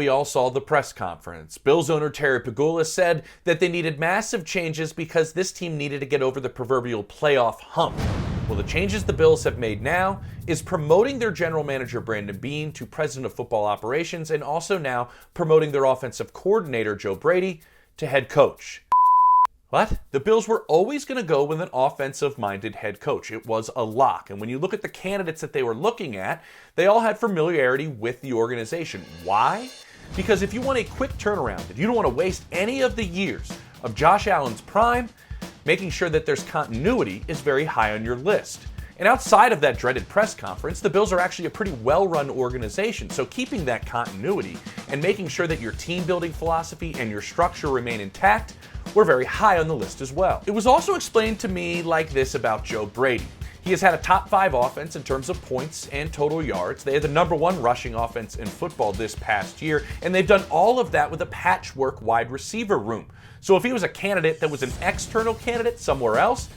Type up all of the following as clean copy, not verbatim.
We all saw the press conference. Bills owner Terry Pegula said that they needed massive changes because this team needed to get over the proverbial playoff hump. Well, the changes the Bills have made now is promoting their general manager Brandon Beane to president of football operations, and also now promoting their offensive coordinator Joe Brady to head coach. What? The Bills were always going to go with an offensive-minded head coach. It was a lock. And when you look at the candidates that they were looking at, they all had familiarity with the organization. Why? Because if you want a quick turnaround, if you don't want to waste any of the years of Josh Allen's prime, making sure that there's continuity is very high on your list. And outside of that dreaded press conference, the Bills are actually a pretty well-run organization. So keeping that continuity and making sure that your team-building philosophy and your structure remain intact were very high on the list as well. It was also explained to me like this about Joe Brady. He has had a top 5 offense in terms of points and total yards. They had the #1 rushing offense in football this past year, and they've done all of that with a patchwork wide receiver room. So if he was a candidate that was an external candidate somewhere else,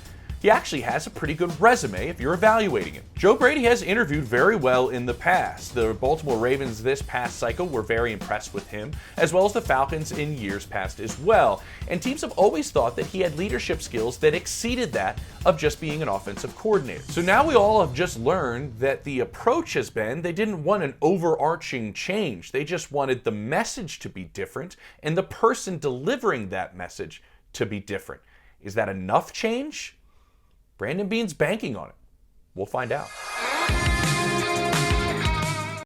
he actually has a pretty good resume if you're evaluating him. Joe Brady has interviewed very well in the past. The Baltimore Ravens this past cycle were very impressed with him, as well as the Falcons in years past as well. And teams have always thought that he had leadership skills that exceeded that of just being an offensive coordinator. So now we all have just learned that the approach has been they didn't want an overarching change. They just wanted the message to be different and the person delivering that message to be different. Is that enough change? Brandon Beane's banking on it. We'll find out.